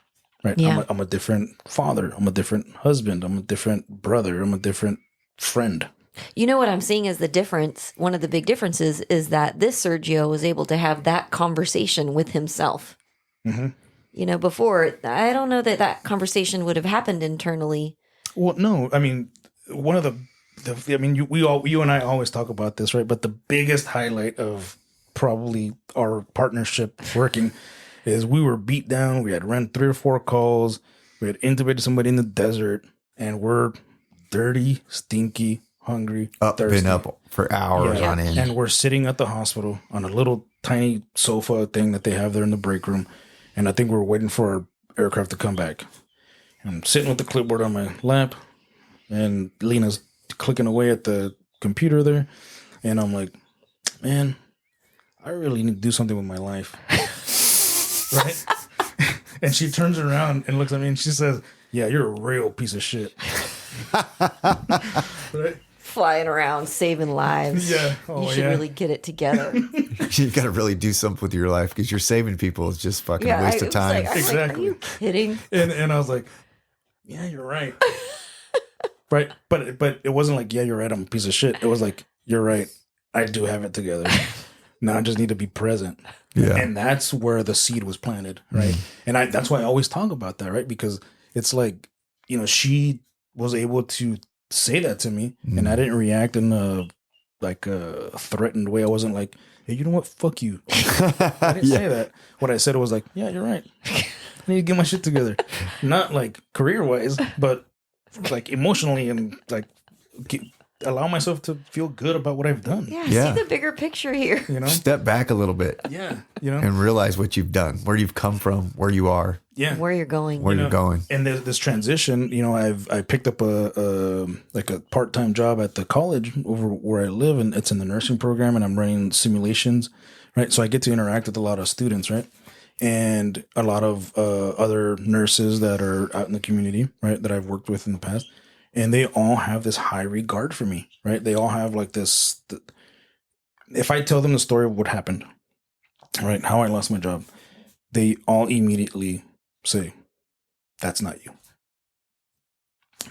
right?
Yeah.
I'm a different father. I'm a different husband. I'm a different brother. I'm a different friend.
You know what I'm seeing is the difference. One of the big differences is that this Sergio was able to have that conversation with himself. Before, I don't know that conversation would have happened internally.
Well, no, I mean, one of the you and I always talk about this, right? But the biggest highlight of probably our partnership working is we were beat down. We had run 3 or 4 calls. We had intubated somebody in the desert, and we're dirty, stinky, hungry, thirsty.
Been up for hours on end.
And we're sitting at the hospital on a little tiny sofa thing that they have there in the break room. And I think we're waiting for our aircraft to come back. And I'm sitting with the clipboard on my lap, and Lena's clicking away at the computer there. And I'm like, man, I really need to do something with my life. Right? And she turns around and looks at me and she says, yeah, you're a real piece of shit. Right?
Flying around, saving lives.
Yeah.
You should really get it together.
You got to really do something with your life because you're saving people. It's just fucking a waste of time.
Exactly.
Are you kidding?
And I was like, yeah, you're right. Right. But it wasn't like, yeah, you're right, I'm a piece of shit. It was like, you're right, I do have it together. Now I just need to be present.
Yeah.
And that's where the seed was planted. Right. And that's why I always talk about that, right? Because it's like, she was able to say that to me, and I didn't react in a threatened way. I wasn't like, hey, you know what? Fuck you. I didn't say that. What I said was like, yeah, you're right. I need to get my shit together. Not like career wise, but like emotionally, and like allow myself to feel good about what I've done.
Yeah. See the bigger picture here.
Step back a little bit.
Yeah.
And realize what you've done, where you've come from, where you are.
Yeah.
Where you're going.
Where you're going.
And this transition, I picked up a part-time job at the college over where I live, and it's in the nursing program, and I'm running simulations, right? So I get to interact with a lot of students, right? And a lot of other nurses that are out in the community, right, that I've worked with in the past. And they all have this high regard for me, right? They all have like this. If I tell them the story of what happened, right, how I lost my job, they all immediately say, that's not you.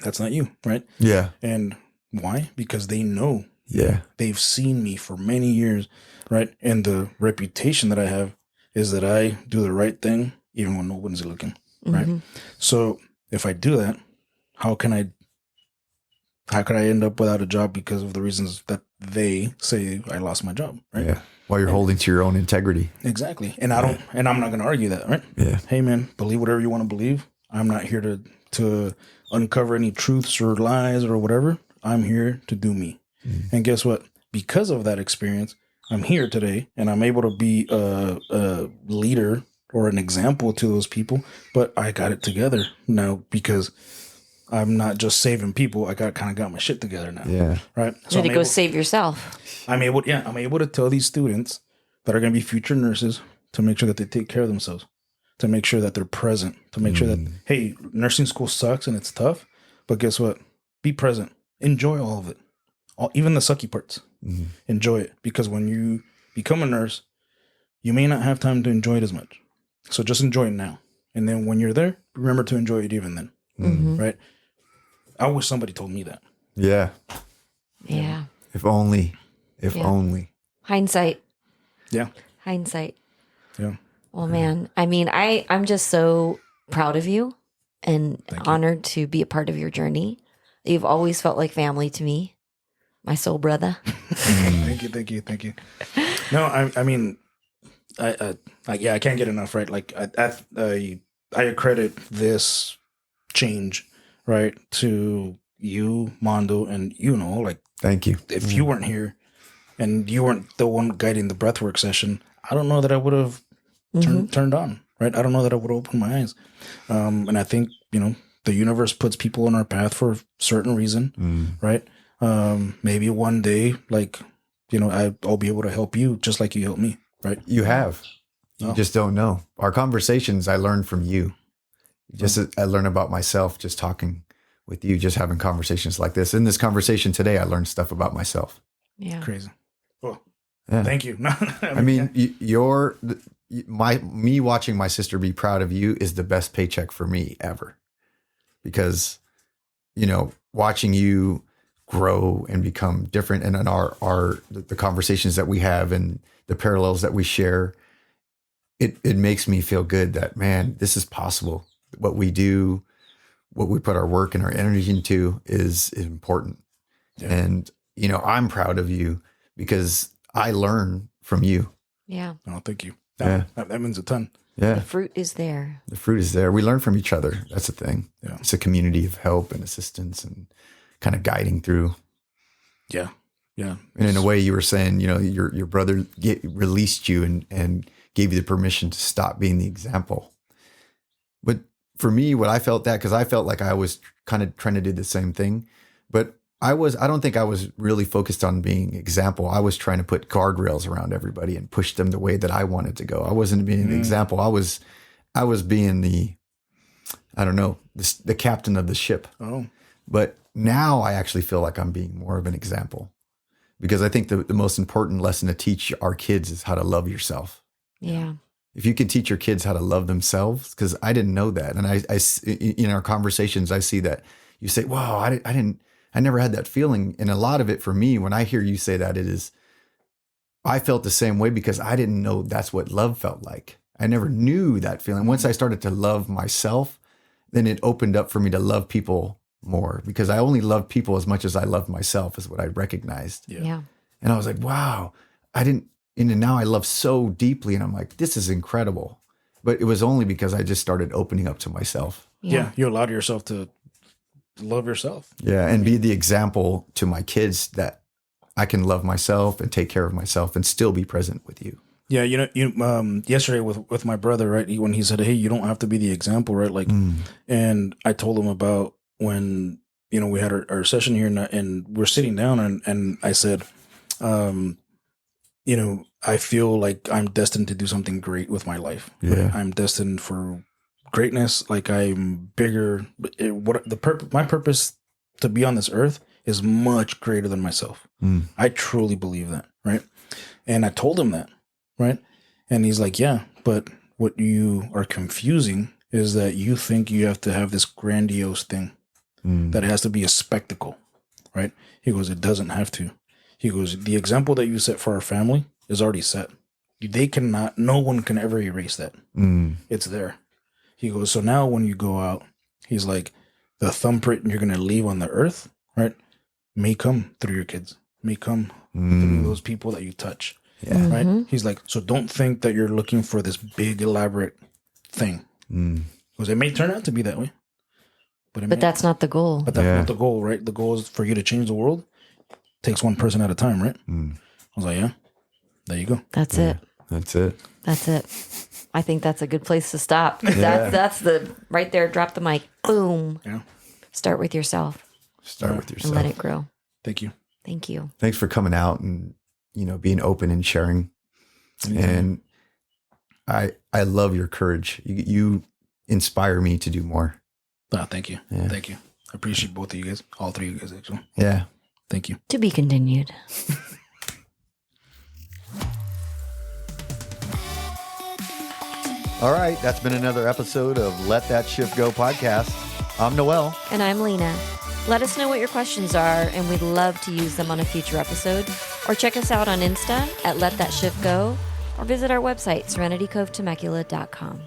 That's not you, right?
Yeah.
And why? Because they know.
Yeah.
They've seen me for many years, right? And the reputation that I have is that I do the right thing even when no one's looking, right?
Mm-hmm.
So if I do that, how could I end up without a job because of the reasons that they say I lost my job, right?
Yeah. While you're holding to your own integrity.
Exactly. And I'm not going to argue that, right?
Yeah.
Hey man, believe whatever you want to believe. I'm not here to uncover any truths or lies or whatever. I'm here to do me. And guess what? Because of that experience, I'm here today and I'm able to be a leader or an example to those people, but I got it together now because I'm not just saving people. I kind of got my shit together now.
Yeah.
Right.
So you had to go save yourself.
I'm able to tell these students that are going to be future nurses to make sure that they take care of themselves, to make sure that they're present, to make sure that, hey, nursing school sucks and it's tough, but guess what? Be present. Enjoy all of it. Even the sucky parts. Enjoy it. Because when you become a nurse, you may not have time to enjoy it as much. So just enjoy it now. And then when you're there, remember to enjoy it even then. Right? I wish somebody told me that.
Yeah.
Yeah.
If only. If only.
Hindsight.
Yeah.
Hindsight.
Yeah.
Well, man, I mean, I'm just so proud of you and honored to be a part of your journey. You've always felt like family to me, my soul brother.
Thank you. No, I mean, I can't get enough, right? Like I accredit this change, right, to you, Mondo, and like,
thank you.
if you weren't here and you weren't the one guiding the breathwork session, I don't know that I would have turned on, right? I don't know that I would have opened my eyes. And I think, the universe puts people on our path for a certain reason, right? Maybe one day, like, I'll be able to help you just like you helped me, right?
You have. You just don't know. Our conversations, I learned from you. I learned about myself just talking with you, just having conversations like this. In this conversation today, I learned stuff about myself.
Yeah.
Crazy. Well,
Yeah.
thank you.
I mean, me watching my sister be proud of you is the best paycheck for me ever, because, watching you grow and become different, and in the conversations that we have and the parallels that we share, it makes me feel good that, man, this is possible. What we do, what we put our work and our energy into is important. Yeah. And, I'm proud of you because I learn from you.
Yeah.
Oh, thank you.
Yeah.
That means a ton.
Yeah.
The fruit is there.
The fruit is there. We learn from each other. That's the thing.
Yeah.
It's a community of help and assistance and kind of guiding through.
Yeah. Yeah.
And in a way, you were saying, your brother released you and gave you the permission to stop being the example. But for me, what I felt because I felt like I was kind of trying to do the same thing, but I don't think I was really focused on being example. I was trying to put guardrails around everybody and push them the way that I wanted to go. I wasn't being the example. I was being the captain of the ship.
Oh.
But now I actually feel like I'm being more of an example, because I think the most important lesson to teach our kids is how to love yourself.
Yeah.
If you can teach your kids how to love themselves, because I didn't know that. And I in our conversations, I see that you say, wow, I never had that feeling. And a lot of it for me, when I hear you say that, I felt the same way because I didn't know that's what love felt like. I never knew that feeling. Once I started to love myself, then it opened up for me to love people more, because I only love people as much as I love myself, is what I recognized.
Yeah.
And I was like, wow, and now I love so deeply. And I'm like, this is incredible. But it was only because I just started opening up to myself.
Yeah. You allowed yourself to love yourself.
Yeah. And be the example to my kids that I can love myself and take care of myself and still be present with you.
Yeah. Yesterday with my brother, right, when he said, hey, you don't have to be the example, right? Like, and I told him about when, we had our session here and we're sitting down and I said, I feel like I'm destined to do something great with my life.
Yeah.
Right? I'm destined for greatness. Like, I'm bigger. My purpose to be on this earth is much greater than myself. I truly believe that. Right. And I told him that. Right. And he's like, yeah, but what you are confusing is that you think you have to have this grandiose thing, that it has to be a spectacle, right? He goes, it doesn't have to. He goes, the example that you set for our family is already set. They cannot, no one can ever erase that. It's there. He goes, so now when you go out, he's like, the thumbprint you're going to leave on the earth, right, may come through your kids, may come through those people that you touch, right? He's like, so don't think that you're looking for this big, elaborate thing. Because it may turn out to be that way. But
that's not the goal.
But that's not the goal, right? The goal is for you to change the world. Takes one person at a time, right? I was like, yeah, there you go.
That's it.
That's it.
That's it. I think that's a good place to stop. That's the right there. Drop the mic. Boom.
Yeah.
Start with yourself.
Start with yourself.
And let it grow.
Thank you.
Thank you.
Thanks for coming out and, being open and sharing. And I love your courage. You inspire me to do more.
Oh, thank you. Yeah. Thank you. I appreciate both of you guys. All three of you guys, actually.
Yeah.
Thank you.
To be continued.
All right. That's been another episode of Let That Shift Go podcast. I'm Noel.
And I'm Lena. Let us know what your questions are, and we'd love to use them on a future episode. Or check us out on Insta at Let That Shift Go, or visit our website, serenitycovetemecula.com.